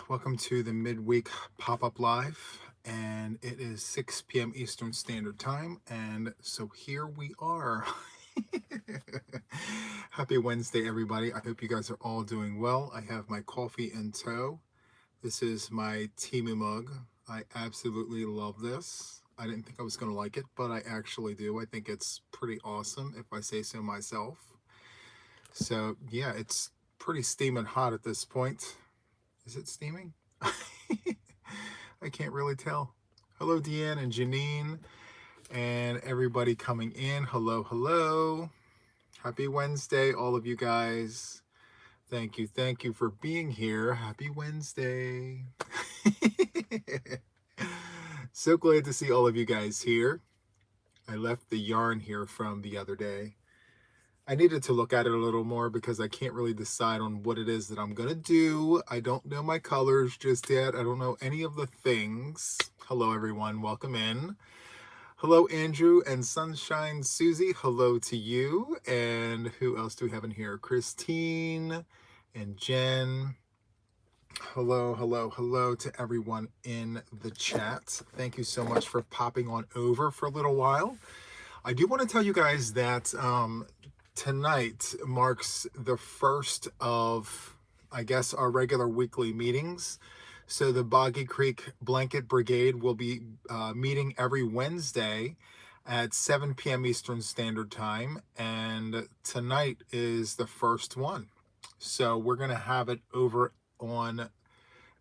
Welcome to the Midweek PopUp Live, and it is 6 p.m. Eastern Standard Time, and so here we are. Happy Wednesday, everybody. I hope you guys are all doing well. I have my coffee in tow. This is my Timu mug. I absolutely love this. I didn't think I was going to like it, but I actually do. I think it's pretty awesome, if I say so myself. So, yeah, it's pretty steaming hot at this point. Is it steaming? I can't really tell. Hello, Deanne and Janine and everybody coming in. Hello, hello. Happy Wednesday, all of you guys. Thank you for being here. Happy Wednesday. So glad to see all of you guys here. I left the yarn here from the other day. I needed to look at it a little more because I can't really decide on what it is that I'm going to do. I don't know my colors just yet. I don't know any of the things. Hello, everyone. Welcome in. Hello, Andrew and Sunshine Susie. Hello to you. And who else do we have in here? Christine and Jen. Hello, hello, hello to everyone in the chat. Thank you so much for popping on over for a little while. I do want to tell you guys that tonight marks the first of, I guess, our regular weekly meetings. So the Boggy Creek Blanket Brigade will be meeting every Wednesday at 7 p.m. Eastern Standard Time. And tonight is the first one. So we're going to have it over on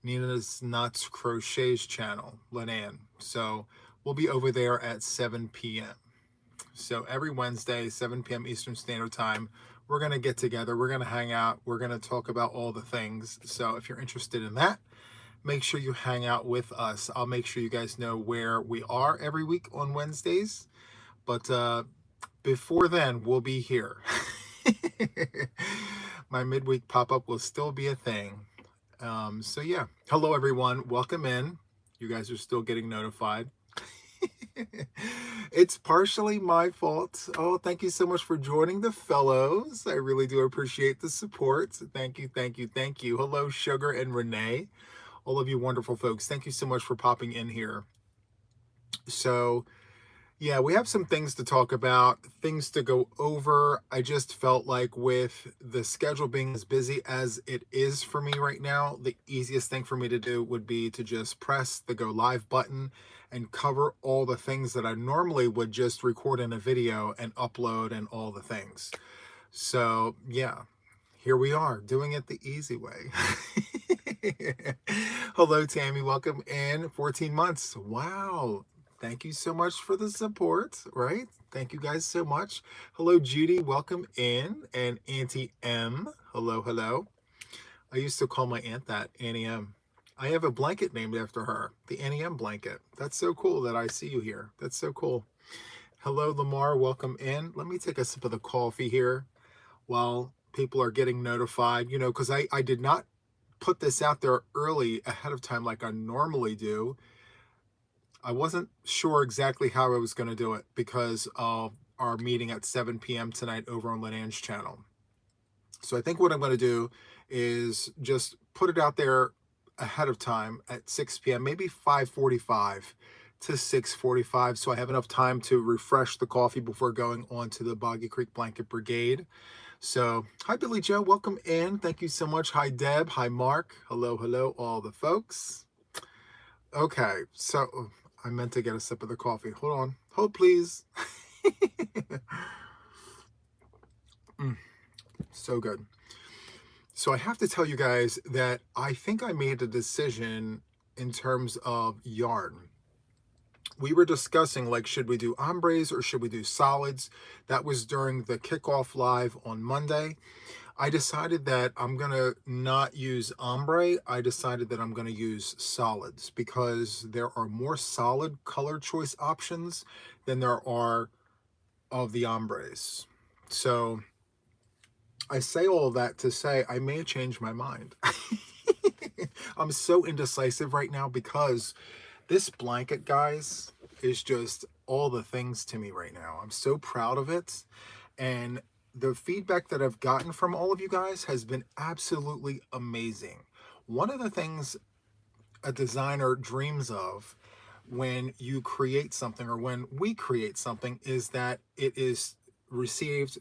Nina's Knots Crochet's channel, Lenan. So we'll be over there at 7 p.m. So every Wednesday, 7 p.m. Eastern Standard Time, we're going to get together. We're going to hang out. We're going to talk about all the things. So if you're interested in that, make sure you hang out with us. I'll make sure you guys know where we are every week on Wednesdays. But before then, we'll be here. My midweek pop-up will still be a thing. So yeah, hello everyone. Welcome in. You guys are still getting notified. It's partially my fault. Oh, thank you so much for joining the fellows. I really do appreciate the support. Thank you, thank you, thank you. Hello, Sugar and Renee. All of you wonderful folks. Thank you so much for popping in here. So, yeah, we have some things to talk about, things to go over. I just felt like with the schedule being as busy as it is for me right now, the easiest thing for me to do would be to just press the go live button and cover all the things that I normally would just record in a video and upload and all the things. So yeah, here we are doing it the easy way. Hello, Tammy. Welcome in. 14 months. Wow. Thank you so much for the support, right? Thank you guys so much. Hello, Judy. Welcome in. And Auntie M. Hello, hello. I used to call my aunt that, Annie M. I have a blanket named after her, the Annie M blanket. That's so cool that I see you here. That's so cool. Hello, Lamar. Welcome in. Let me take a sip of the coffee here while people are getting notified, you know, because I did not put this out there early ahead of time like I normally do. I wasn't sure exactly how I was going to do it because of our meeting at 7 p.m. tonight over on Lenan's channel. So I think what I'm going to do is just put it out there ahead of time at 6 p.m., maybe 5:45 to 6:45, so I have enough time to refresh the coffee before going on to the Boggy Creek Blanket Brigade. So, hi, Billy Joe. Welcome in. Thank you so much. Hi, Deb. Hi, Mark. Hello, hello, all the folks. Okay, so I meant to get a sip of the coffee. Hold on. Hold, please. So good. So I have to tell you guys that I think I made a decision in terms of yarn. We were discussing, like, should we do ombres or should we do solids? That was during the kickoff live on Monday. I decided that I'm going to not use ombre. I decided that I'm going to use solids because there are more solid color choice options than there are of the ombres. So I say all of that to say I may change my mind. I'm so indecisive right now because this blanket, guys, is just all the things to me right now. I'm so proud of it. And the feedback that I've gotten from all of you guys has been absolutely amazing. One of the things a designer dreams of when you create something, or when we create something, is that it is received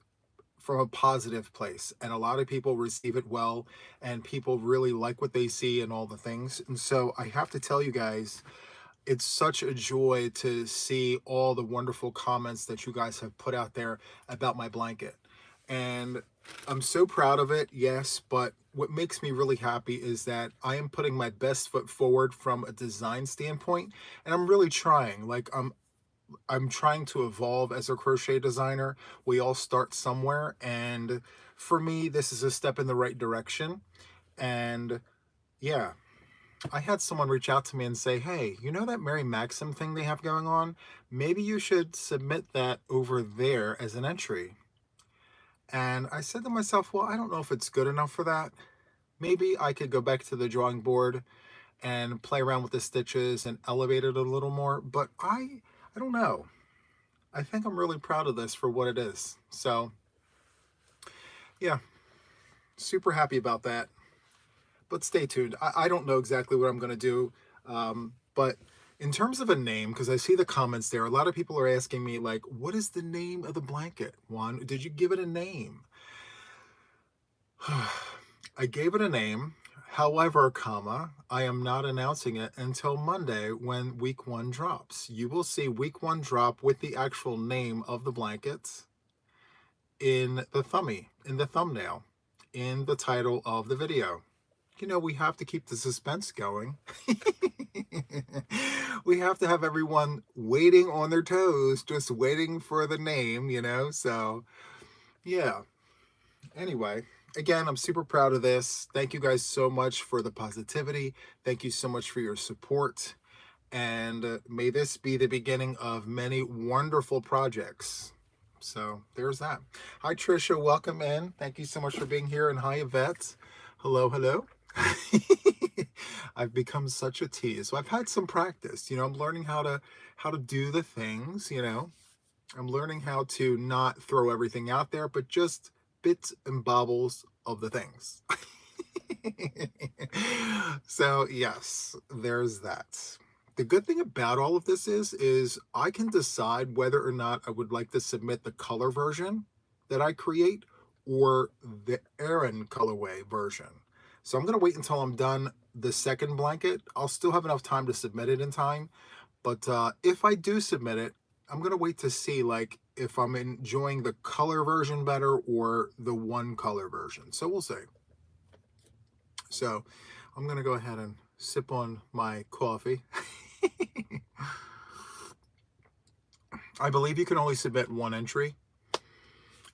from a positive place, and a lot of people receive it well, and people really like what they see and all the things. And so I have to tell you guys, it's such a joy to see all the wonderful comments that you guys have put out there about my blanket. And I'm so proud of it, yes, but what makes me really happy is that I am putting my best foot forward from a design standpoint, and I'm really trying. Like, I'm trying to evolve as a crochet designer. We all start somewhere, and for me, this is a step in the right direction. And yeah, I had someone reach out to me and say, hey, you know that Mary Maxim thing they have going on? Maybe you should submit that over there as an entry. And I said to myself, well, I don't know if it's good enough for that. Maybe I could go back to the drawing board and play around with the stitches and elevate it a little more. But I don't know. I think I'm really proud of this for what it is. So yeah, super happy about that. But stay tuned. I don't know exactly what I'm going to do. But in terms of a name, because I see the comments there, a lot of people are asking me, like, what is the name of the blanket? Juan, did you give it a name? I gave it a name. However, comma, I am not announcing it until Monday when week 1 drops. You will see week 1 drop with the actual name of the blankets in the thumbnail, in the title of the video. You know, we have to keep the suspense going. We have to have everyone waiting on their toes, just waiting for the name, you know? So, yeah. Anyway, again, I'm super proud of this. Thank you guys so much for the positivity. Thank you so much for your support. And may this be the beginning of many wonderful projects. So there's that. Hi, Trisha. Welcome in. Thank you so much for being here. And hi, Yvette. Hello, hello. I've become such a tease. So I've had some practice. You know, I'm learning how to do the things, you know. I'm learning how to not throw everything out there, but just bits and bobbles of the things. So yes, there's that. The good thing about all of this is I can decide whether or not I would like to submit the color version that I create or the Aran colorway version. So I'm going to wait until I'm done the second blanket. I'll still have enough time to submit it in time. But if I do submit it, I'm going to wait to see, like, if I'm enjoying the color version better or the one color version. So we'll see. So I'm going to go ahead and sip on my coffee. I believe you can only submit one entry.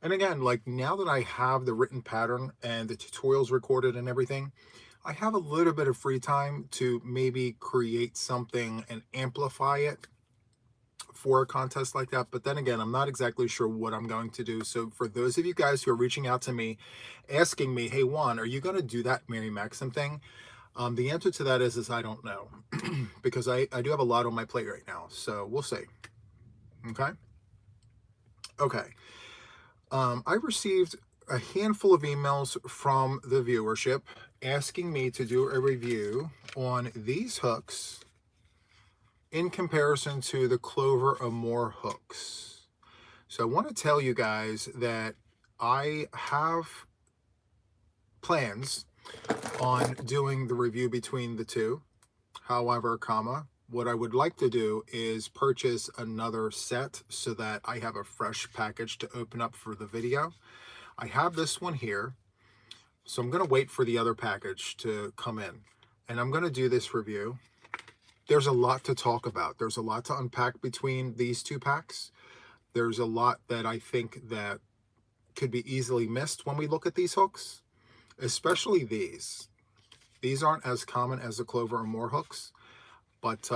And again, like, now that I have the written pattern and the tutorials recorded and everything, I have a little bit of free time to maybe create something and amplify it for a contest like that. But then again, I'm not exactly sure what I'm going to do. So for those of you guys who are reaching out to me, asking me, hey, Juan, are you going to do that Mary Maxim thing? The answer to that is I don't know. Because I do have a lot on my plate right now. So we'll see. Okay. Okay. I received a handful of emails from the viewership asking me to do a review on these hooks in comparison to the Clover Amour hooks. So I want to tell you guys that I have plans on doing the review between the two. However, comma, what I would like to do is purchase another set so that I have a fresh package to open up for the video. I have this one here, so I'm going to wait for the other package to come in, and I'm going to do this review. There's a lot to talk about. There's a lot to unpack between these two packs. There's a lot that I think that could be easily missed when we look at these hooks, especially these. These aren't as common as the Clover Amour hooks, but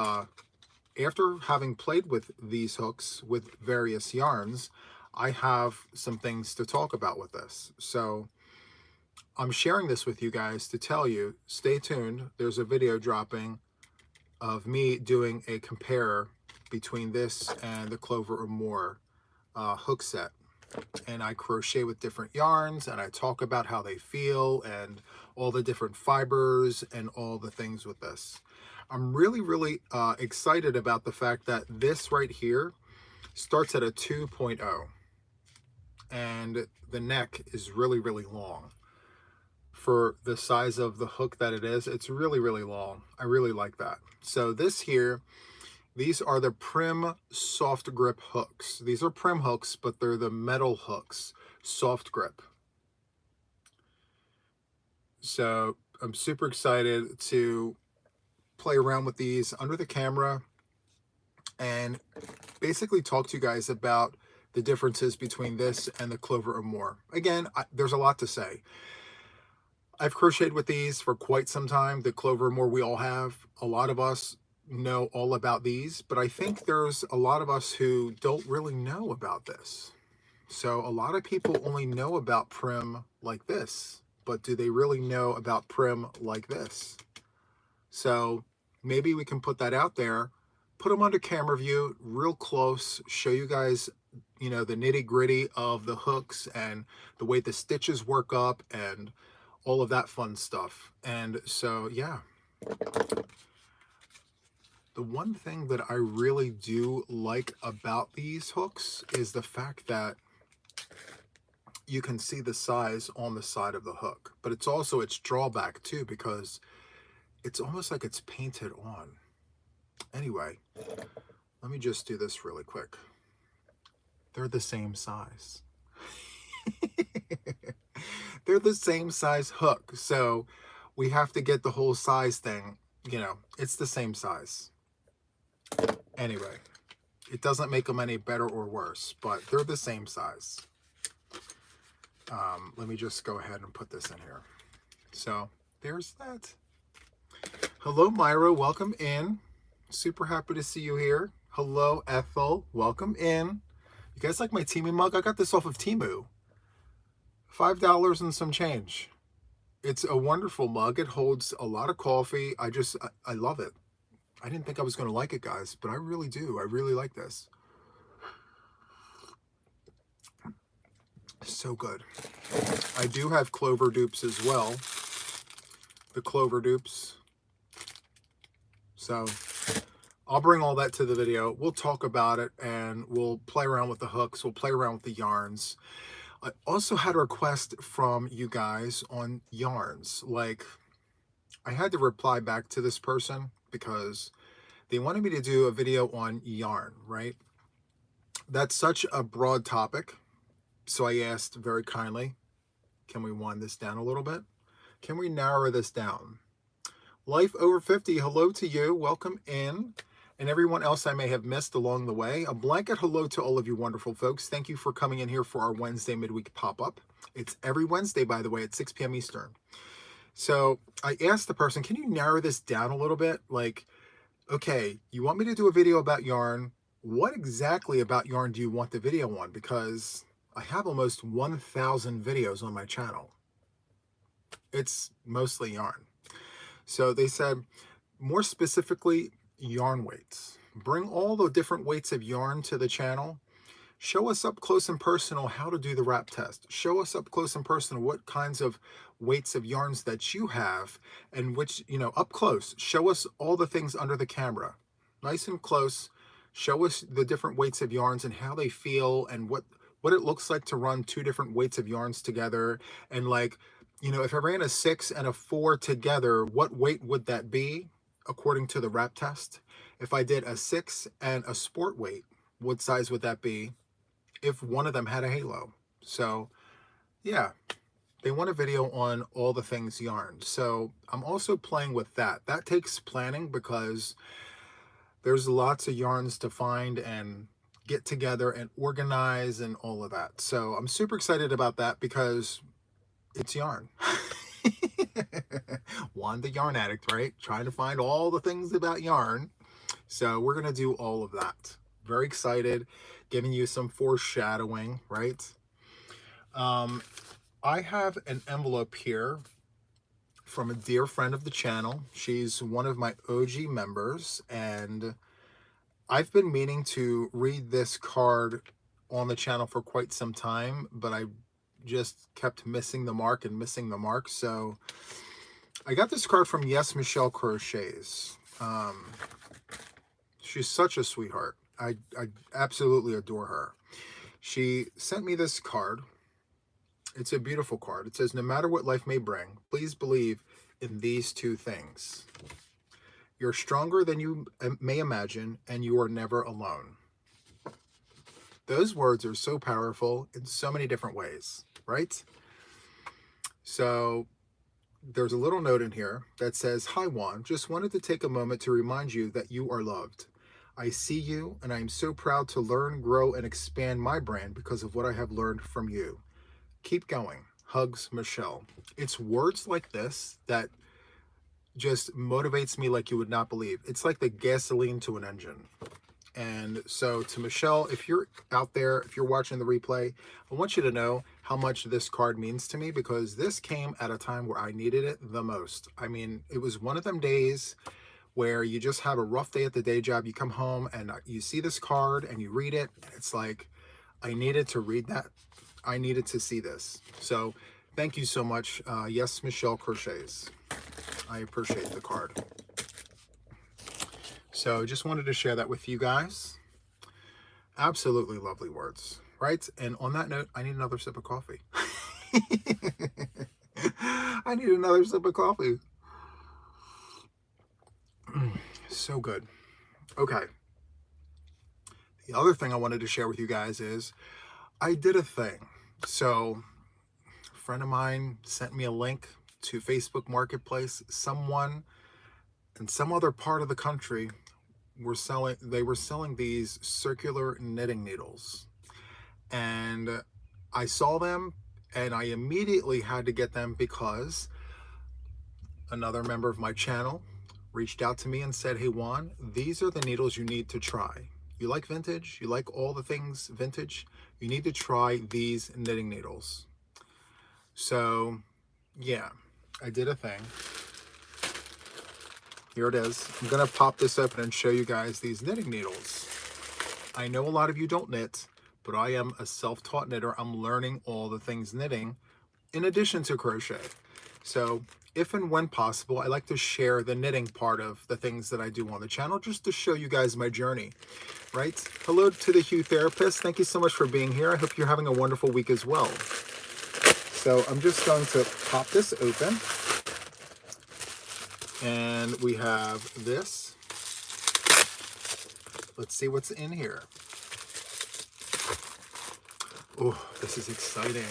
after having played with these hooks with various yarns, I have some things to talk about with this. So I'm sharing this with you guys to tell you, stay tuned. There's a video dropping of me doing a compare between this and the Clover Amour hook set. and I crochet with different yarns, and I talk about how they feel and all the different fibers and all the things with this. I'm really excited about the fact that this right here starts at a 2.0, and the neck is really long. For the size of the hook that it is, it's really long. I really like that. So this here, these are the Prim soft grip hooks. These are Prim hooks, but they're the metal hooks, soft grip. So I'm super excited to play around with these under the camera and basically talk to you guys about the differences between this and the Clover Amour. Again, there's a lot to say. I've crocheted with these for quite some time. The Clover Amour we all have. A lot of us know all about these, but I think there's a lot of us who don't really know about this. So a lot of people only know about Prim like this, but do they really know about Prim like this? So maybe we can put that out there, put them under camera view real close, show you guys, you know, the nitty gritty of the hooks and the way the stitches work up and all of that fun stuff. And so, yeah. The one thing that I really do like about these hooks is the fact that you can see the size on the side of the hook, but it's also its drawback too, because it's almost like it's painted on. Anyway, let me just do this really quick. They're the same size. They're the same size hook, so we have to get the whole size thing, you know, it's the same size. Anyway, it doesn't make them any better or worse, but they're the same size. Let me just go ahead and put this in here. So there's that. Hello, Myra, welcome in. Super happy to see you here. Hello, Ethel, welcome in. You guys like my Temu mug? I got this off of Temu. $5 and some change. It's a wonderful mug. It holds a lot of coffee. I love it. I didn't think I was going to like it, guys, but I really do. I really like this. So good. I do have Clover dupes as well. The Clover dupes. So I'll bring all that to the video. We'll talk about it and we'll play around with the hooks. We'll play around with the yarns. I also had a request from you guys on yarns. Like, I had to reply back to this person because they wanted me to do a video on yarn, right? That's such a broad topic. So I asked very kindly, can we wind this down a little bit? Can we narrow this down? Life Over 50, hello to you. Welcome in. And everyone else I may have missed along the way. A blanket hello to all of you wonderful folks. Thank you for coming in here for our Wednesday midweek pop-up. It's every Wednesday, by the way, at 6 p.m. Eastern. So I asked the person, can you narrow this down a little bit? Like, okay, you want me to do a video about yarn? What exactly about yarn do you want the video on? Because I have almost 1,000 videos on my channel. It's mostly yarn. So they said, more specifically, yarn weights. Bring all the different weights of yarn to the channel. Show us up close and personal how to do the wrap test. Show us up close and personal what kinds of weights of yarns that you have and which, you know, up close. Show us all the things under the camera. Nice and close. Show us the different weights of yarns and how they feel and what it looks like to run two different weights of yarns together. And like, you know, if I ran a 6 and a 4 together, what weight would that be according to the wrap test? If I did a 6 and a sport weight, what size would that be if one of them had a halo? So yeah, they want a video on all the things yarn. So I'm also playing with that. That takes planning because there's lots of yarns to find and get together and organize and all of that. So I'm super excited about that because it's yarn. Juan the yarn addict, right? Trying to find all the things about yarn. So we're going to do all of that. Very excited, giving you some foreshadowing, right? I have an envelope here from a dear friend of the channel. She's one of my OG members, and I've been meaning to read this card on the channel for quite some time, but I just kept missing the mark and missing the mark. So I got this card from Yes Michelle Crochets. She's such a sweetheart. I absolutely adore her. She sent me this card. It's a beautiful card. It says, no matter what life may bring, please believe in these two things. You're stronger than you may imagine, and you are never alone. Those words are so powerful in so many different ways, right? So there's a little note in here that says, hi Juan, just wanted to take a moment to remind you that you are loved. I see you, and I am so proud to learn, grow, and expand my brand because of what I have learned from you. Keep going. Hugs, Michelle. It's words like this that just motivates me like you would not believe. It's like the gasoline to an engine. And so to Michelle, if you're out there, if you're watching the replay, I want you to know how much this card means to me, because this came at a time where I needed it the most. I mean, it was one of them days where you just have a rough day at the day job. You come home and you see this card and you read it. It's like, I needed to read that. I needed to see this. So thank you so much. Yes, Michelle Crochets. I appreciate the card. So just wanted to share that with you guys. Absolutely lovely words, right? And on that note, I need another sip of coffee. I need another sip of coffee. So good. Okay. The other thing I wanted to share with you guys is I did a thing. So a friend of mine sent me a link to Facebook Marketplace. Someone in some other part of the country were selling these circular knitting needles. And I saw them and I immediately had to get them because another member of my channel reached out to me and said, hey Juan, these are the needles you need to try. You like vintage, you like all the things vintage, you need to try these knitting needles. So yeah, I did a thing. Here it is. I'm gonna pop this open and show you guys these knitting needles. I know a lot of you don't knit, but I am a self-taught knitter. I'm learning all the things knitting in addition to crochet. So if and when possible, I like to share the knitting part of the things that I do on the channel just to show you guys my journey, right? Hello to the Hue Therapist. Thank you so much for being here. I hope you're having a wonderful week as well. So I'm just going to pop this open. And we have this. Let's see what's in here. Oh, this is exciting.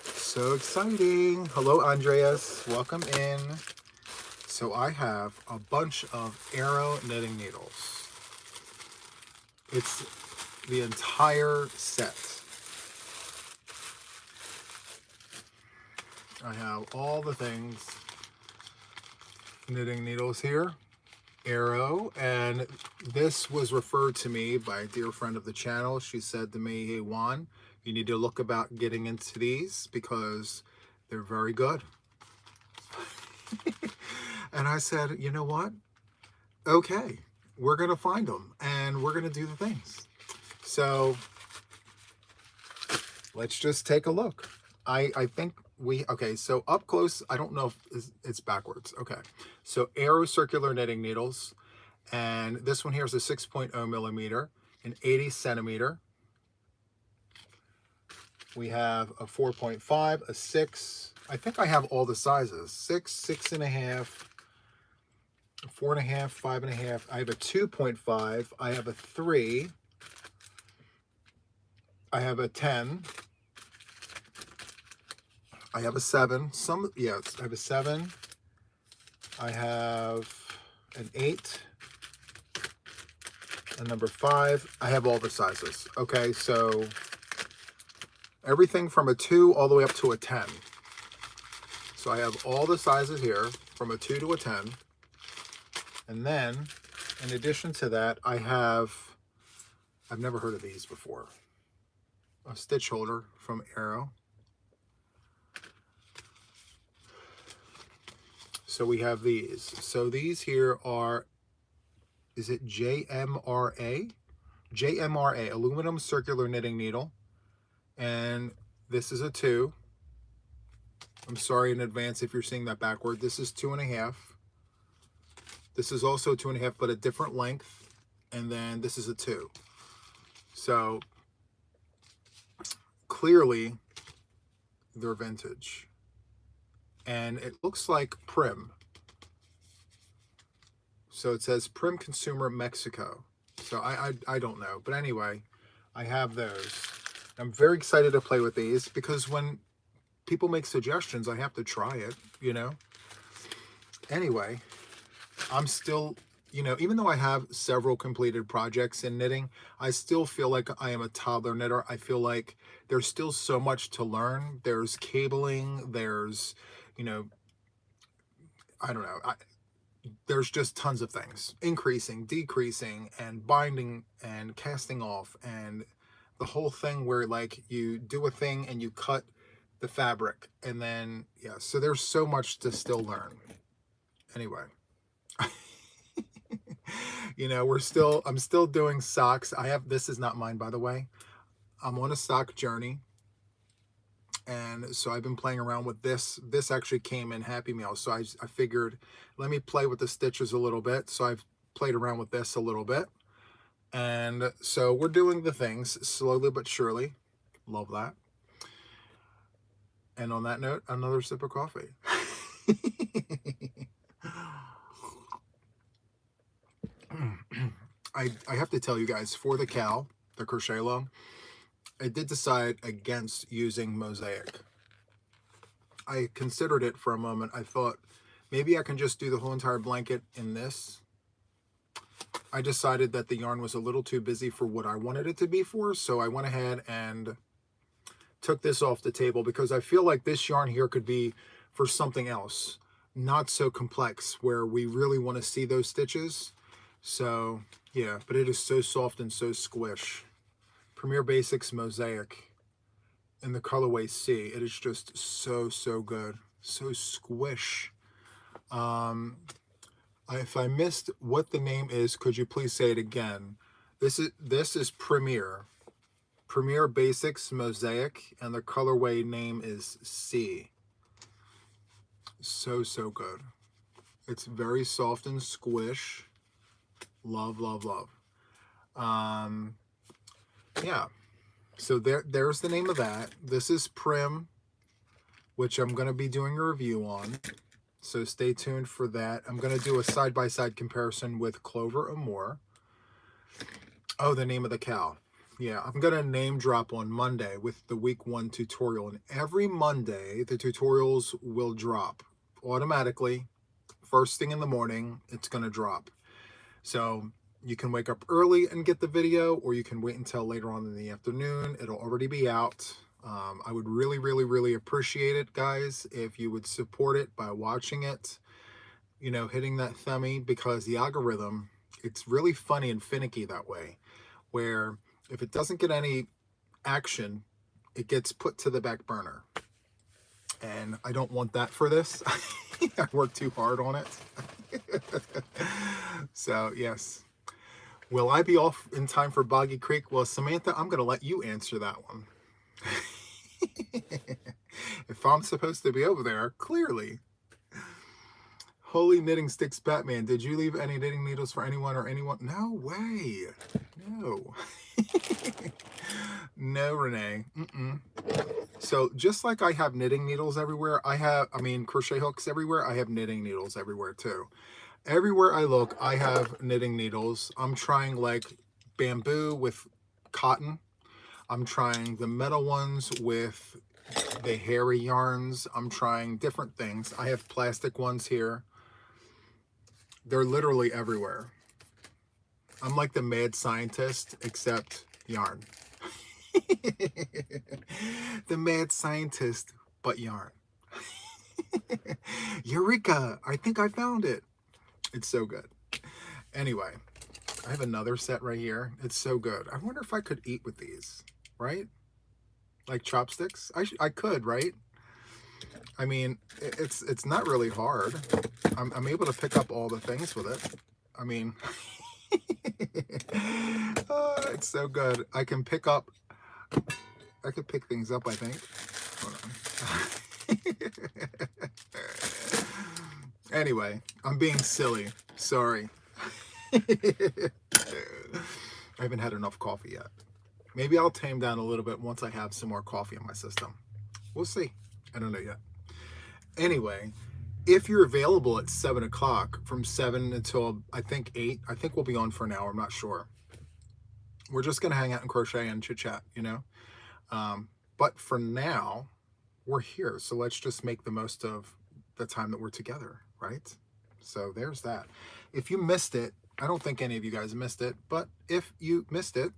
So exciting. Hello, Andreas. Welcome in. So I have a bunch of Arrow knitting needles. It's the entire set. I have all the things. Knitting needles here, Arrow, and this was referred to me by a dear friend of the channel. She said to me, hey Juan, you need to look about getting into these because they're very good. And I said, you know what? Okay, we're gonna find them and we're gonna do the things. So let's just take a look. I think okay, so up close, I don't know if it's backwards. Okay, so Arrow circular knitting needles, and this one here is a 6.0 millimeter, an 80 centimeter. We have a 4.5, a 6. I think I have all the sizes: 6, 6.5, 4.5, 5.5. I have a 2.5. I have a 3. I have a 10. I have a 7. Yes, I have a 7. I have an 8. A number 5. I have all the sizes. Okay, so everything from a 2 all the way up to a 10. So I have all the sizes here from a 2 to a 10. And then, in addition to that, I've never heard of these before. A stitch holder from Arrow. So we have these. So these here are, is it JMRA? JMRA, aluminum circular knitting needle. And this is a 2. I'm sorry in advance if you're seeing that backward. This is 2.5. This is also 2.5, but a different length. And then this is a 2. So clearly they're vintage. And it looks like Prim. So it says Prim Consumer Mexico. So I don't know. But anyway, I have those. I'm very excited to play with these because when people make suggestions, I have to try it, you know. Anyway, I'm still, you know, even though I have several completed projects in knitting, I still feel like I am a toddler knitter. I feel like there's still so much to learn. There's cabling, there's, you know, I don't know. There's just tons of things, increasing, decreasing, and binding and casting off, and the whole thing where like you do a thing and you cut the fabric, and then yeah, so there's so much to still learn. Anyway, you know, I'm still doing socks. This is not mine, by the way. I'm on a sock journey. And so I've been playing around with this. This actually came in Happy Meal. So I figured, let me play with the stitches a little bit. So I've played around with this a little bit. And so we're doing the things slowly but surely. Love that. And on that note, another sip of coffee. I have to tell you guys, for the cowl, the crochet low, I did decide against using mosaic. I considered it for a moment. I thought maybe I can just do the whole entire blanket in this. I decided that the yarn was a little too busy for what I wanted it to be for, so I went ahead and took this off the table because I feel like this yarn here could be for something else, not so complex, where we really want to see those stitches. So yeah, but it is so soft and so squish. Premier Basics Mosaic in the colorway C. It is just so good, so squish. If I missed what the name is, could you please say it again? This is Premier Basics Mosaic, and the colorway name is C. So good. It's very soft and squish. Love. Yeah, so there's the name of that. This is Prim, which I'm going to be doing a review on, so stay tuned for that. I'm going to do a side-by-side comparison with Clover Amour. Oh, the name of the cow. Yeah, I'm going to name drop on Monday with the week 1 tutorial, and every Monday the tutorials will drop automatically. First thing in the morning, it's going to drop. So you can wake up early and get the video, or you can wait until later on in the afternoon. It'll already be out. I would really appreciate it, guys, if you would support it by watching it, you know, hitting that thumbie, because the algorithm, it's really funny and finicky that way, where if it doesn't get any action, it gets put to the back burner. And I don't want that for this. I worked too hard on it. So yes. Will I be off in time for Boggy Creek? Well, Samantha, I'm going to let you answer that one. If I'm supposed to be over there, clearly. Holy Knitting Sticks Batman, did you leave any knitting needles for anyone or anyone? No way. No. No, Renee. So just like I have knitting needles everywhere, crochet hooks everywhere, I have knitting needles everywhere too. Everywhere I look, I have knitting needles. I'm trying like bamboo with cotton. I'm trying the metal ones with the hairy yarns. I'm trying different things. I have plastic ones here. They're literally everywhere. I'm like the mad scientist, except yarn. The mad scientist, but yarn. Eureka! I think I found it. It's so good. Anyway, I have another set right here. It's so good. I wonder if I could eat with these, right? Like chopsticks? I could, right? I mean, it's not really hard. I'm able to pick up all the things with it. I mean, Oh, it's so good. I could pick things up, I think. Hold on. Anyway, I'm being silly. Sorry. I haven't had enough coffee yet. Maybe I'll tame down a little bit once I have some more coffee in my system. We'll see. I don't know yet. Anyway, if you're available at 7 o'clock, from 7 until I think 8, I think we'll be on for an hour. I'm not sure. We're just going to hang out and crochet and chit chat, you know. But for now, we're here. So let's just make the most of the time that we're together, right? So there's that. If you missed it, I don't think any of you guys missed it, but if you missed it,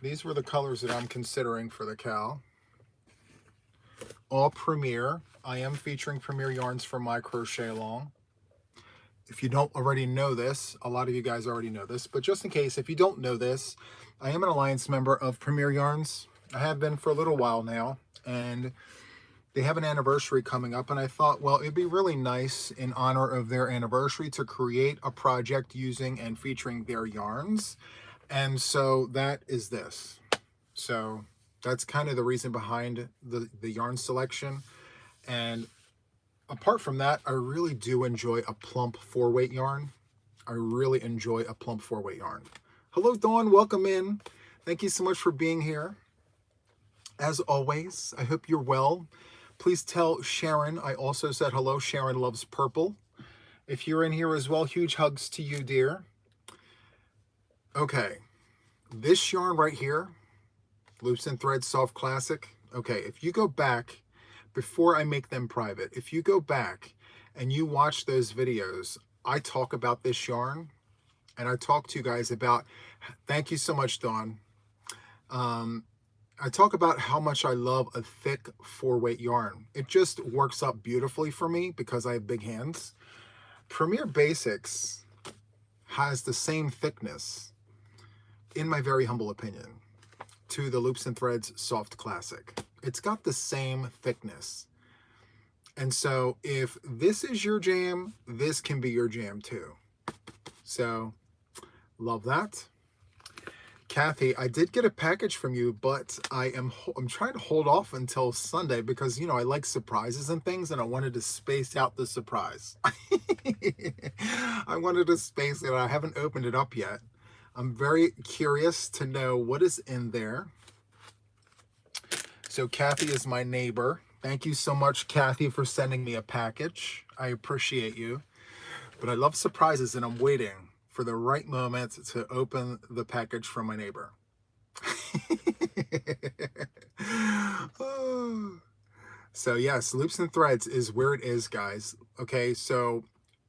these were the colors that I'm considering for the cow. All Premier. I am featuring Premier yarns for my crochet along. If you don't already know this, a lot of you guys already know this, but just in case, if you don't know this, I am an Alliance member of Premier Yarns. I have been for a little while now, and they have an anniversary coming up, and I thought, well, it'd be really nice in honor of their anniversary to create a project using and featuring their yarns. And so that is this. So that's kind of the reason behind the yarn selection. And apart from that, I really do enjoy a plump 4-weight yarn. I really enjoy a plump 4-weight yarn. Hello, Dawn. Welcome in. Thank you so much for being here. As always, I hope you're well. Please tell Sharon I also said hello. Sharon loves purple. If you're in here as well, huge hugs to you, dear. Okay, this yarn right here, Loops and Threads Soft Classic. Okay, if you go back, before I make them private, if you go back and you watch those videos, I talk about this yarn, and I talk to you guys about, thank you so much, Dawn. I talk about how much I love a thick 4-weight yarn. It just works up beautifully for me because I have big hands. Premier Basics has the same thickness, in my very humble opinion, to the Loops and Threads Soft Classic. It's got the same thickness. And so if this is your jam, this can be your jam too. So love that. Kathy, I did get a package from you, but I'm trying to hold off until Sunday because, you know, I like surprises and things, and I wanted to space out the surprise. I wanted to space it. I haven't opened it up yet. I'm very curious to know what is in there. So Kathy is my neighbor. Thank you so much, Kathy, for sending me a package. I appreciate you. But I love surprises, and I'm waiting for the right moment to open the package from my neighbor. So yes, Loops and Threads is where it is, guys. Okay, so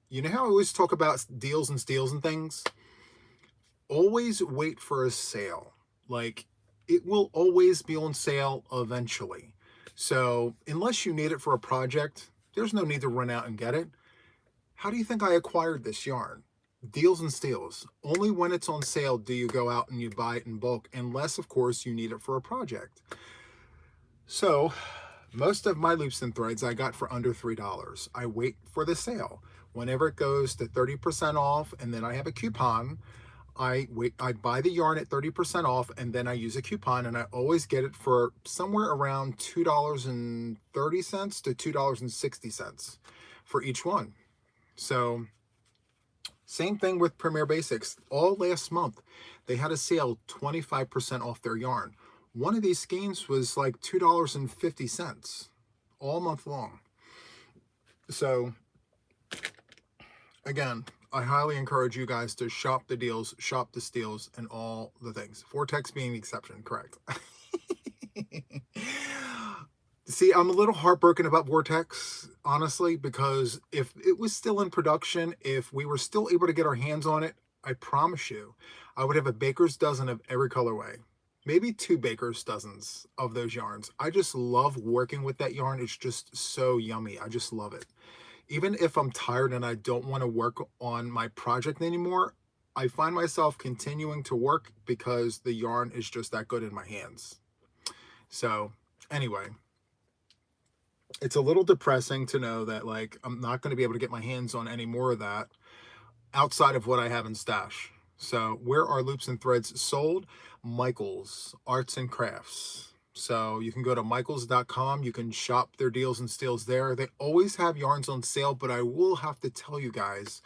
you know how I always talk about deals and steals and things? Always wait for a sale. Like, it will always be on sale eventually. So unless you need it for a project, there's no need to run out and get it. How do you think I acquired this yarn? Deals and steals. Only when it's on sale do you go out and you buy it in bulk, unless, of course, you need it for a project. So most of my Loops and Threads I got for under $3. I wait for the sale. Whenever it goes to 30% off, and then I have a coupon, I buy the yarn at 30% off, and then I use a coupon, and I always get it for somewhere around $2.30 to $2.60 for each one. So same thing with Premier Basics. All last month, they had a sale 25% off their yarn. One of these skeins was like $2.50 all month long. So again, I highly encourage you guys to shop the deals, shop the steals, and all the things. Vortex being the exception, correct. See, I'm a little heartbroken about Vortex, honestly, because if it was still in production, if we were still able to get our hands on it, I promise you, I would have a baker's dozen of every colorway. Maybe 2 baker's dozens of those yarns. I just love working with that yarn. It's just so yummy. I just love it. Even if I'm tired and I don't want to work on my project anymore, I find myself continuing to work because the yarn is just that good in my hands. So anyway, it's a little depressing to know that, like, I'm not going to be able to get my hands on any more of that outside of what I have in stash. So where are loops and threads sold? Michael's Arts and Crafts. So you can go to michaels.com. You can shop their deals and steals there. They always have yarns on sale, but I will have to tell you guys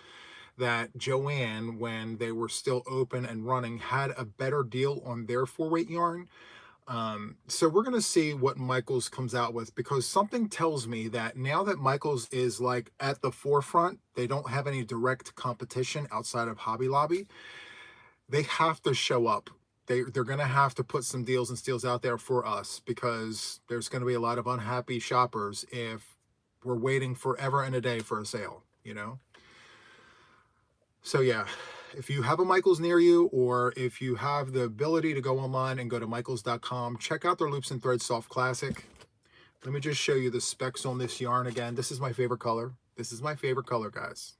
that Joanne, when they were still open and running, had a better deal on their 4-weight yarn. So we're going to see what Michaels comes out with, because something tells me that now that Michaels is like at the forefront, they don't have any direct competition outside of Hobby Lobby. They have to show up. They're going to have to put some deals and steals out there for us, because there's going to be a lot of unhappy shoppers if we're waiting forever and a day for a sale, you know? So yeah, if you have a Michaels near you, or if you have the ability to go online and go to michaels.com, check out their Loops and Threads Soft Classic. Let me just show you the specs on this yarn again. This is my favorite color. This is my favorite color, guys.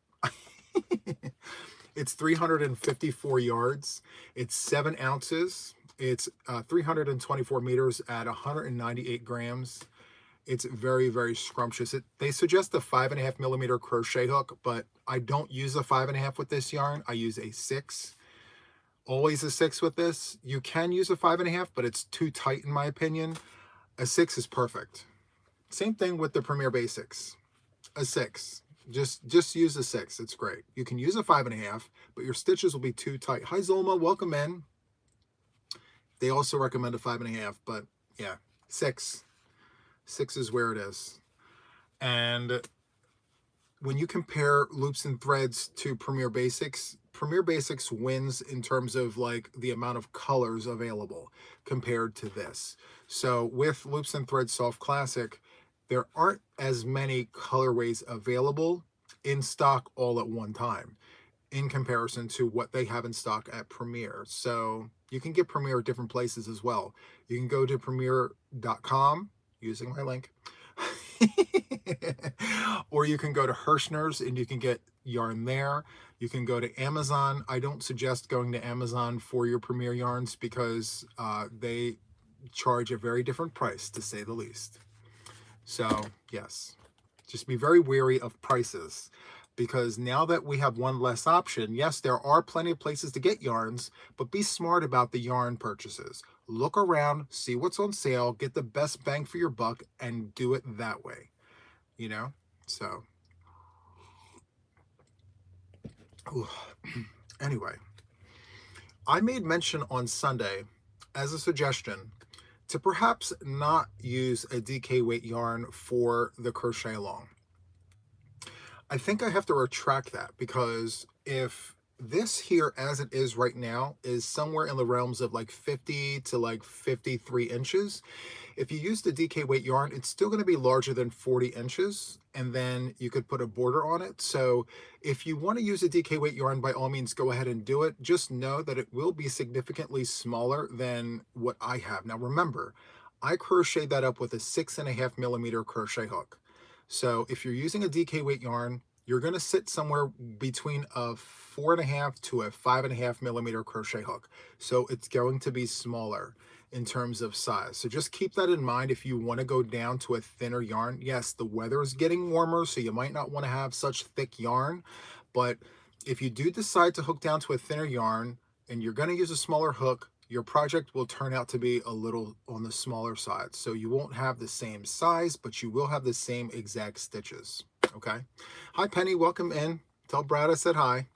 It's 354 yards. It's 7 ounces. It's 324 meters at 198 grams. It's very, very scrumptious. They suggest a 5.5 millimeter crochet hook, but I don't use a 5.5 with this yarn. I use a 6. Always a 6 with this. You can use a 5.5, but it's too tight in my opinion. A 6 is perfect. Same thing with the Premier Basics. A 6. Just use a 6. It's great. You can use a 5.5, but your stitches will be too tight. Hi Zolma, welcome in. They also recommend a 5.5, but yeah, 6. 6 is where it is. And when you compare Loops and Threads to Premier Basics wins in terms of like the amount of colors available compared to this. So with Loops and Threads Soft Classic, there aren't as many colorways available in stock all at one time in comparison to what they have in stock at Premier. So you can get Premier at different places as well. You can go to premier.com using my link. Or you can go to Hirschner's and you can get yarn there. You can go to Amazon. I don't suggest going to Amazon for your Premier yarns, because they charge a very different price, to say the least. So yes, just be very wary of prices, because now that we have one less option, yes, there are plenty of places to get yarns, but be smart about the yarn purchases. Look around, see what's on sale, get the best bang for your buck, and do it that way, you know? So, anyway, I made mention on Sunday as a suggestion to perhaps not use a DK weight yarn for the crochet along. I think I have to retract that, because if this here as it is right now is somewhere in the realms of like 50 to like 53 inches, if you use the DK weight yarn, it's still going to be larger than 40 inches, and then you could put a border on it. So if you want to use a DK weight yarn, by all means, go ahead and do it. Just know that it will be significantly smaller than what I have. Now remember, I crocheted that up with a 6.5 millimeter crochet hook. So if you're using a DK weight yarn, you're going to sit somewhere between a 4.5 to a 5.5 millimeter crochet hook. So it's going to be smaller in terms of size. So just keep that in mind if you want to go down to a thinner yarn. Yes, the weather is getting warmer, so you might not want to have such thick yarn, but if you do decide to hook down to a thinner yarn and you're going to use a smaller hook, your project will turn out to be a little on the smaller side. So you won't have the same size, but you will have the same exact stitches. Okay. Hi, Penny. Welcome in. Tell Brad I said hi.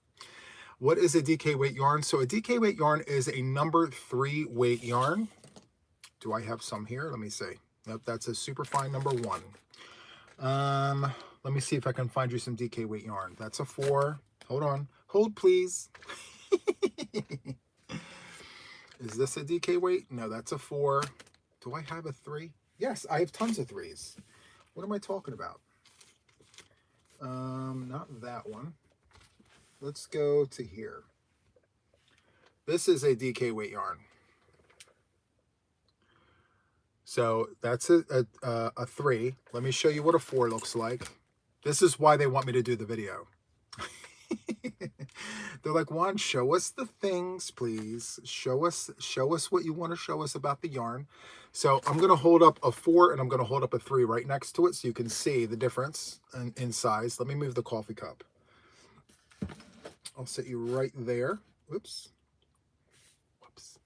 What is a DK weight yarn? So a DK weight yarn is a number 3 weight yarn. Do I have some here? Let me see. Nope, that's a super fine number 1. Let me see if I can find you some DK weight yarn. That's a 4. Hold on. Hold, please. Is this a DK weight? No, that's a 4. Do I have a 3? Yes, I have tons of 3s. What am I talking about? Not that one. Let's go to here. This is a DK weight yarn. So that's a 3. Let me show you what a 4 looks like. This is why they want me to do the video. They're like, Juan, show us the things, please. Show us what you want to show us about the yarn. So I'm going to hold up a 4 and I'm going to hold up a 3 right next to it so you can see the difference in size. Let me move the coffee cup. I'll set you right there. Whoops. Whoops.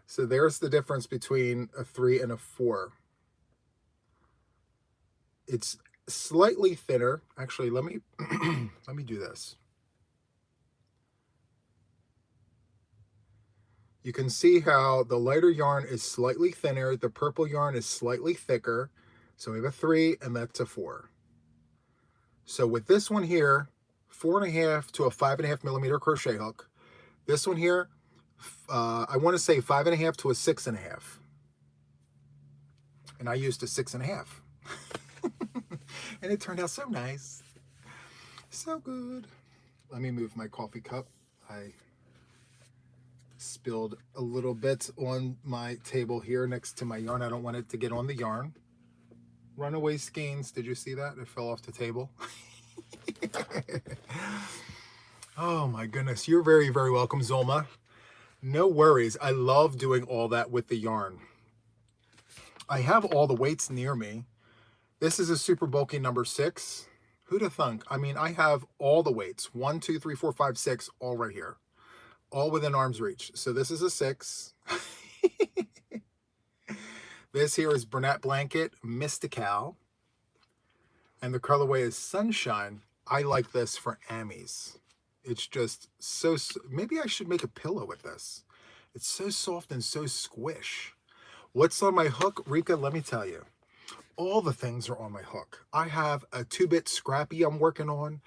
So there's the difference between a 3 and a 4. It's slightly thinner. Actually, let me let me do this. You can see how the lighter yarn is slightly thinner, the purple yarn is slightly thicker. So we have a 3 and that's a 4. So with this one here, 4.5 to a 5.5 millimeter crochet hook. This one here, I want to say 5.5 to a 6.5. And I used a 6.5. And it turned out so nice. So good. Let me move my coffee cup. I spilled a little bit on my table here next to my yarn. I don't want it to get on the yarn. Runaway skeins. Did you see that? It fell off the table. Oh my goodness. You're very, very welcome, Zulma. No worries. I love doing all that with the yarn. I have all the weights near me. This is a super bulky number 6. Who'd have thunk? I mean, I have all the weights. 1, 2, 3, 4, 5, 6, all right here. All within arm's reach. So this is a 6. This here is Bernat Blanket Mystical. And the colorway is Sunshine. I like this for Ammies. It's just so, maybe I should make a pillow with this. It's so soft and so squish. What's on my hook, Rika? Let me tell you. All the things are on my hook. I have a 2-bit Scrappy I'm working on.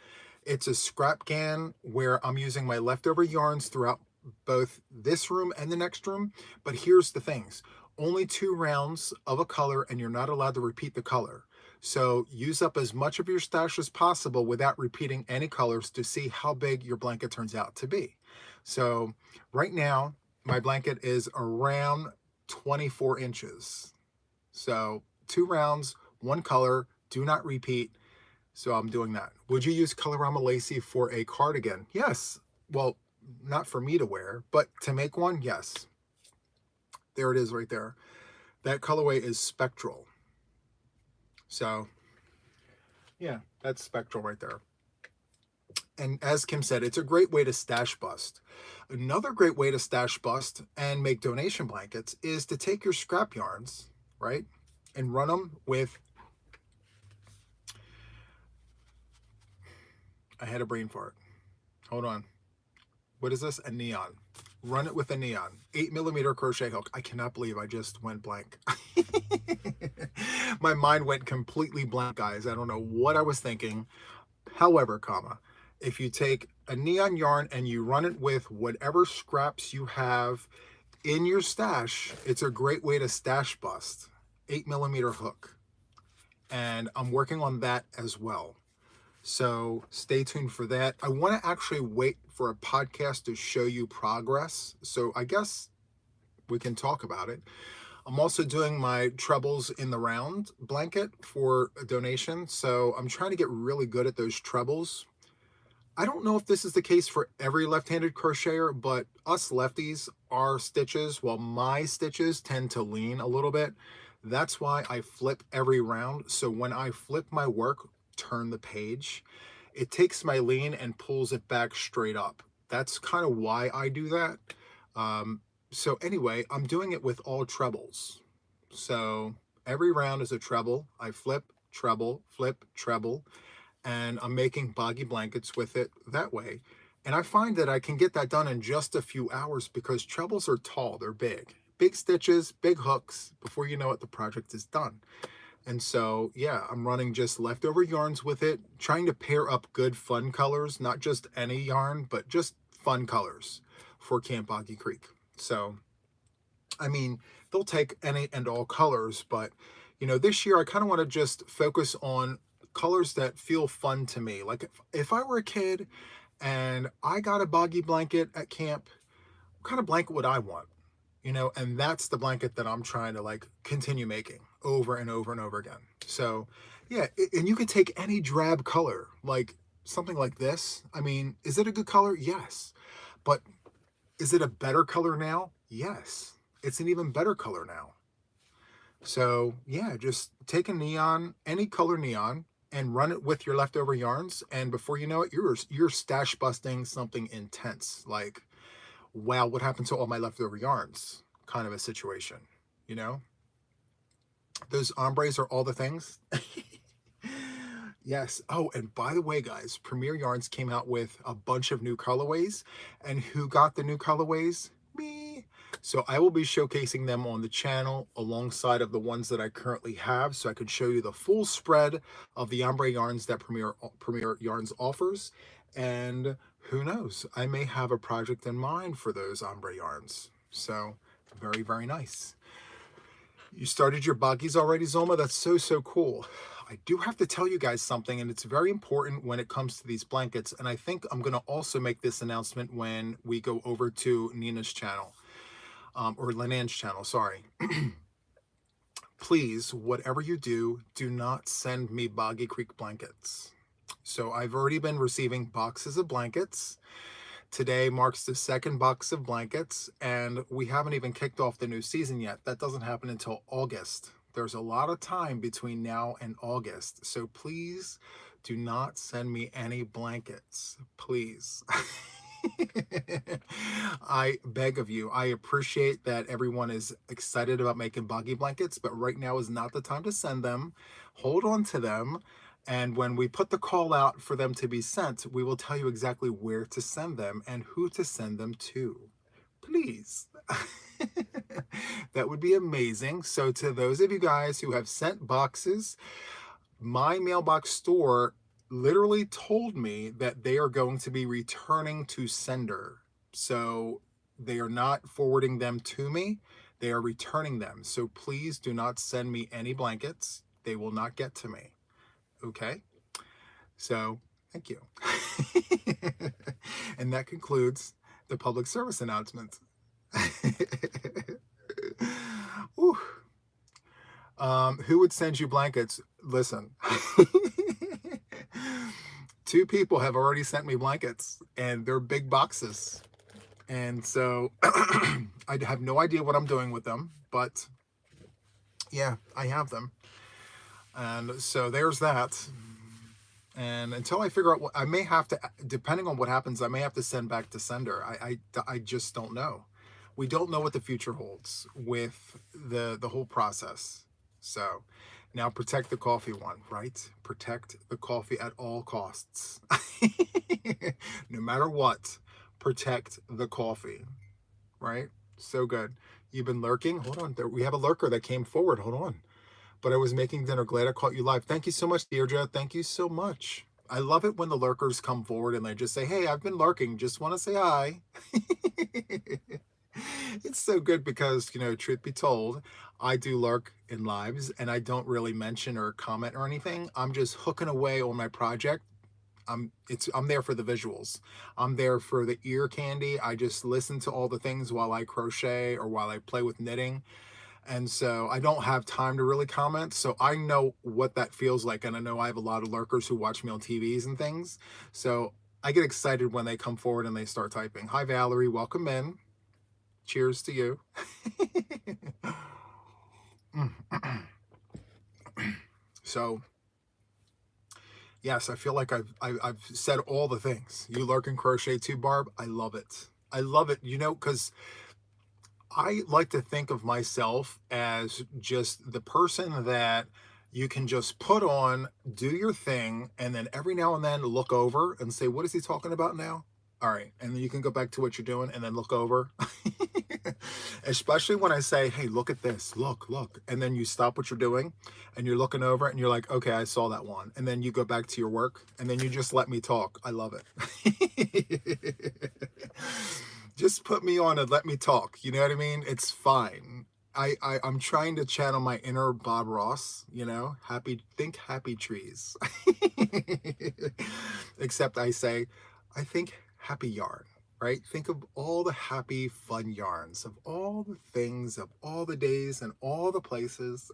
It's a scrap can where I'm using my leftover yarns throughout both this room and the next room. But here's the things. Only 2 rounds of a color and you're not allowed to repeat the color. So use up as much of your stash as possible without repeating any colors to see how big your blanket turns out to be. So right now, my blanket is around 24 inches. So 2 rounds, 1 color, do not repeat. So I'm doing that. Would you use Colorama Lacy for a cardigan? Yes. Well, not for me to wear, but to make one, yes. There it is right there. That colorway is Spectral. So yeah, that's Spectral right there. And as Kim said, it's a great way to stash bust. Another great way to stash bust and make donation blankets is to take your scrap yarns, right, and run them with, I had a brain fart. Hold on. What is this? A neon. Run it with a neon. 8 millimeter crochet hook. I cannot believe I just went blank. My mind went completely blank, guys. I don't know what I was thinking. However, if you take a neon yarn and you run it with whatever scraps you have in your stash, it's a great way to stash bust. 8 millimeter hook. And I'm working on that as well. So stay tuned for that. I want to actually wait for a podcast to show you progress. So I guess we can talk about it. I'm also doing my trebles in the round blanket for a donation. So I'm trying to get really good at those trebles. I don't know if this is the case for every left-handed crocheter, but us lefties, our stitches, well, my stitches tend to lean a little bit. That's why I flip every round. So when I flip my work, turn the page, it takes my lean and pulls it back straight up. That's kind of why I do that. So anyway, I'm doing it with all trebles. So every round is a treble. I flip, treble, flip, treble, and I'm making boggy blankets with it that way. And I find that I can get that done in just a few hours because trebles are tall, they're big. Big stitches, big hooks, before you know it, the project is done. And so, yeah, I'm running just leftover yarns with it, trying to pair up good fun colors, not just any yarn, but just fun colors for Camp Boggy Creek. So, I mean, they'll take any and all colors, but, you know, this year I kind of want to just focus on colors that feel fun to me. Like if I were a kid and I got a boggy blanket at camp, what kind of blanket would I want? You know, and that's the blanket that I'm trying to like continue making over and over and over again. So yeah, and you could take any drab color, like something like this. I mean, is it a good color? Yes. But is it a better color now? Yes. It's an even better color now. So yeah, just take a neon, any color neon, and run it with your leftover yarns, and before you know it, you're stash busting something intense. Like, wow, what happened to all my leftover yarns? Kind of a situation, you know? Those ombres are all the things. Yes. Oh, and by the way, guys, Premier Yarns came out with a bunch of new colorways. And who got the new colorways? Me. So I will be showcasing them on the channel alongside of the ones that I currently have, so I can show you the full spread of the ombre yarns that Premier Yarns offers. And who knows, I may have a project in mind for those ombre yarns. So very, very nice. You started your buggies already, Zoma? That's so, so cool. I do have to tell you guys something, and it's very important when it comes to these blankets. And I think I'm going to also make this announcement when we go over to Nina's channel, or Lenan's channel, sorry. Please, whatever you do, do not send me Boggy Creek blankets. So I've already been receiving boxes of blankets. Today marks the second box of blankets, and we haven't even kicked off the new season yet. That doesn't happen until August. There's a lot of time between now and August, so please do not send me any blankets, please. I beg of you. I appreciate that everyone is excited about making buggy blankets, but right now is not the time to send them. Hold on to them. And when we put the call out for them to be sent, we will tell you exactly where to send them and who to send them to. Please. That would be amazing. So to those of you guys who have sent boxes, my mailbox store literally told me that they are going to be returning to sender. So they are not forwarding them to me. They are returning them. So please do not send me any blankets. They will not get to me. Okay, so thank you. And that concludes the public service announcement. Who would send you blankets? Listen, 2 people have already sent me blankets, and they're big boxes. And so I have no idea what I'm doing with them, but yeah, I have them. And so there's that. And until I figure out what, I may have to, depending on what happens, I may have to send back to sender. I just don't know. We don't know what the future holds with the whole process. So now protect the coffee one, right? Protect the coffee at all costs. No matter what, protect the coffee, right? So good. You've been lurking. Hold on. There, we have a lurker that came forward. Hold on. But I was making dinner. Glad I caught you live. Thank you so much, Deirdre. Thank you so much. I love it when the lurkers come forward and they just say, hey, I've been lurking. Just want to say hi. It's so good because, you know, truth be told, I do lurk in lives and I don't really mention or comment or anything. I'm just hooking away on my project. I'm there for the visuals. I'm there for the ear candy. I just listen to all the things while I crochet or while I play with knitting. And so I don't have time to really comment. So I know what that feels like. And I know I have a lot of lurkers who watch me on TVs and things. So I get excited when they come forward and they start typing. Hi, Valerie. Welcome in. Cheers to you. So, yes, I feel like I've said all the things. You lurk and crochet too, Barb. I love it. I love it, you know, because I like to think of myself as just the person that you can just put on, do your thing, and then every now and then look over and say, what is he talking about now? All right. And then you can go back to what you're doing and then look over. Especially when I say, hey, look at this, look. And then you stop what you're doing and you're looking over and you're like, okay, I saw that one. And then you go back to your work and then you just let me talk. I love it. Just put me on and let me talk. You know what I mean? It's fine. I'm trying to channel my inner Bob Ross, you know, think happy trees. Except I say, I think happy yarn, right? Think of all the happy, fun yarns, of all the things, of all the days and all the places.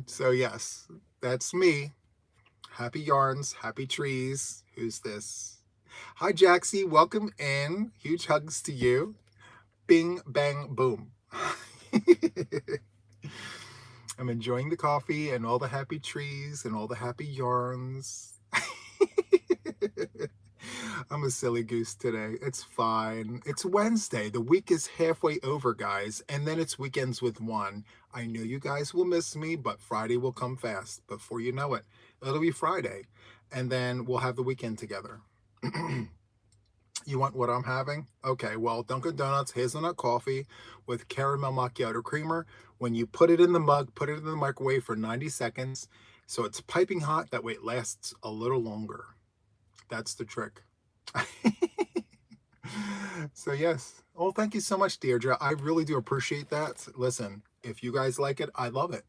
So yes, that's me. Happy yarns, happy trees. Who's this? Hi, Jaxie. Welcome in. Huge hugs to you. Bing, bang, boom. I'm enjoying the coffee and all the happy trees and all the happy yarns. I'm a silly goose today. It's fine. It's Wednesday. The week is halfway over, guys, and then it's weekends with one. I know you guys will miss me, but Friday will come fast. Before you know it, it'll be Friday, and then we'll have the weekend together. You want what I'm having? Okay, well, Dunkin' Donuts hazelnut coffee with caramel macchiato creamer. When you put it in the mug, put it in the microwave for 90 seconds. So it's piping hot. That way it lasts a little longer. That's the trick. So yes. Oh, thank you so much, Deirdre. I really do appreciate that. Listen, if you guys like it, I love it.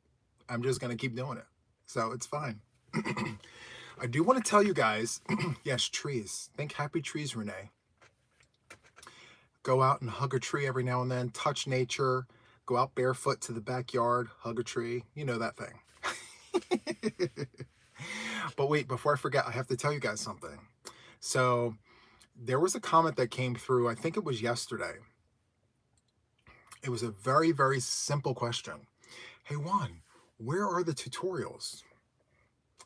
I'm just going to keep doing it. So it's fine. I do want to tell you guys, yes, trees. Think happy trees, Renee. Go out and hug a tree every now and then, touch nature, go out barefoot to the backyard, hug a tree. You know that thing. But wait, before I forget, I have to tell you guys something. So there was a comment that came through, I think it was yesterday. It was a very, very simple question. Hey, Juan, where are the tutorials?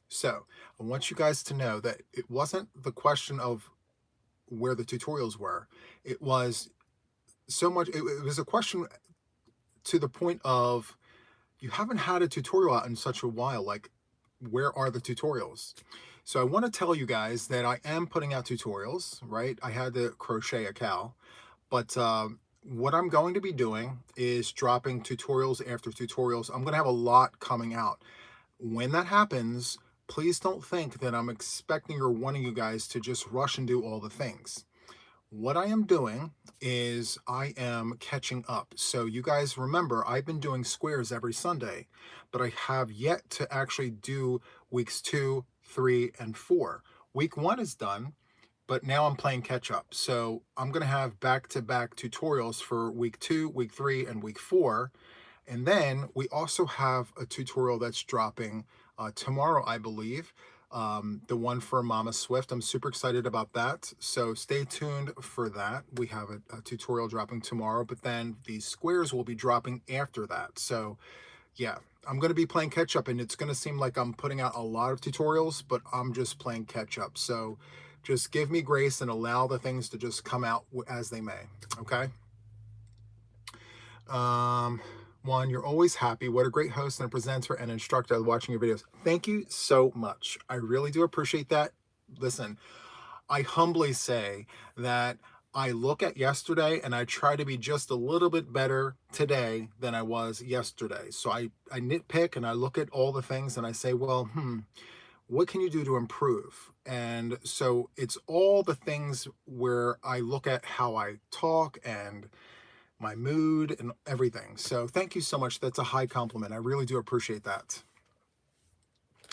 So I want you guys to know that it wasn't the question of where the tutorials were. It was so much, it was a question to the point of, you haven't had a tutorial out in such a while, like, where are the tutorials? So I want to tell you guys that I am putting out tutorials, right? I had to crochet a cow, but what I'm going to be doing is dropping tutorials after tutorials. I'm going to have a lot coming out. When that happens, please don't think that I'm expecting or wanting you guys to just rush and do all the things. What I am doing is I am catching up. So you guys remember, I've been doing squares every Sunday, but I have yet to actually do weeks 2, 3, and 4. Week 1 is done, but now I'm playing catch up. So I'm going to have back-to-back tutorials for week 2, week 3, and week 4. And then we also have a tutorial that's dropping tomorrow, I believe. The one for Mama Swift. I'm super excited about that. So stay tuned for that. We have a tutorial dropping tomorrow, but then the squares will be dropping after that. So yeah, I'm going to be playing catch up, and it's going to seem like I'm putting out a lot of tutorials, but I'm just playing catch up. So just give me grace and allow the things to just come out as they may. Okay. Juan, you're always happy. What a great host and a presenter and instructor watching your videos. Thank you so much. I really do appreciate that. Listen, I humbly say that I look at yesterday and I try to be just a little bit better today than I was yesterday. So I nitpick and I look at all the things and I say, well, what can you do to improve? And so it's all the things where I look at how I talk and my mood and everything. So thank you so much. That's a high compliment. I really do appreciate that.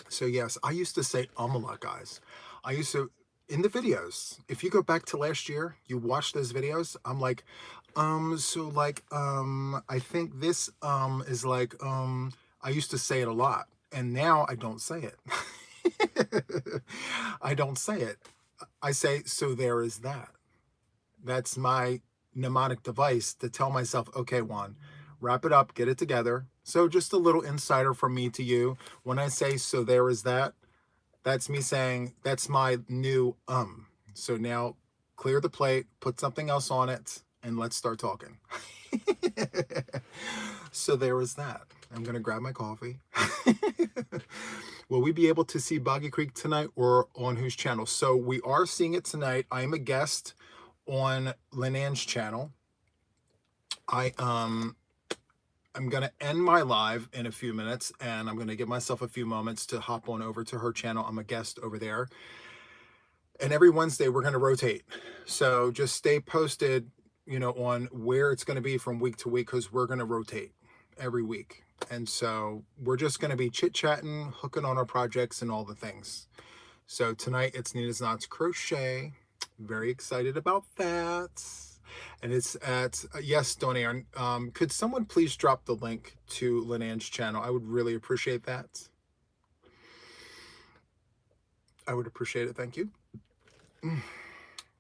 So yes, I used to say a lot, guys. I used to, in the videos, if you go back to last year, you watch those videos, I'm like, so like, I think this, is like, I used to say it a lot, and now I don't say it. I don't say it. I say, so there is that. That's my mnemonic device to tell myself, okay, Juan, wrap it up, get it together. So just a little insider from me to you. When I say, so there is that, that's me saying, that's my new, So now clear the plate, put something else on it, and let's start talking. So there is that. I'm going to grab my coffee. Will we be able to see Boggy Creek tonight, or on whose channel? So we are seeing it tonight. I am a guest on Lynann's channel. I'm gonna end my live in a few minutes, and I'm gonna give myself a few moments to hop on over to her channel. I'm a guest over there, and every Wednesday we're gonna rotate. So just stay posted, on where it's gonna be from week to week, because we're gonna rotate every week. And so we're just gonna be chit-chatting, hooking on our projects and all the things. So tonight it's Nina's Knots Crochet. Very excited about that. And it's at, yes, Donaire, could someone please drop the link to Lynann's channel? I would really appreciate that. I would appreciate it. Thank you.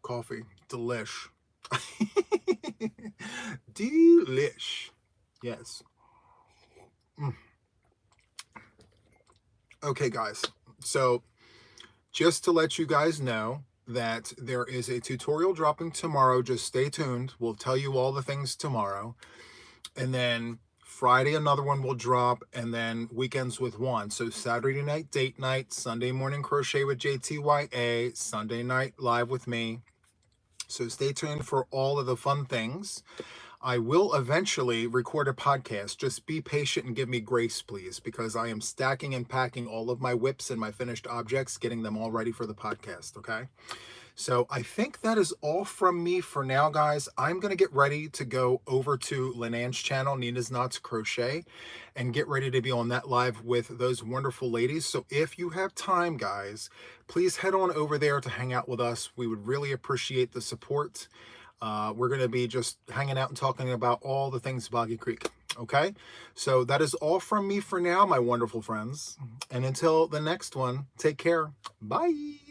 Coffee. Delish. Delish. Yes. Okay, guys. So just to let you guys know that there is a tutorial dropping tomorrow. Just stay tuned. We'll tell you all the things tomorrow. And then Friday, another one will drop, and then weekends with one. So Saturday night, date night, Sunday morning crochet with JTYA, Sunday night live with me. So stay tuned for all of the fun things. I will eventually record a podcast. Just be patient and give me grace, please, because I am stacking and packing all of my whips and my finished objects, getting them all ready for the podcast, okay? So I think that is all from me for now, guys. I'm going to get ready to go over to Linan's channel, Nina's Knots Crochet, and get ready to be on that live with those wonderful ladies. So if you have time, guys, please head on over there to hang out with us. We would really appreciate the support. We're going to be just hanging out and talking about all the things Boggy Creek. Okay, so that is all from me for now, my wonderful friends. And until the next one, take care. Bye.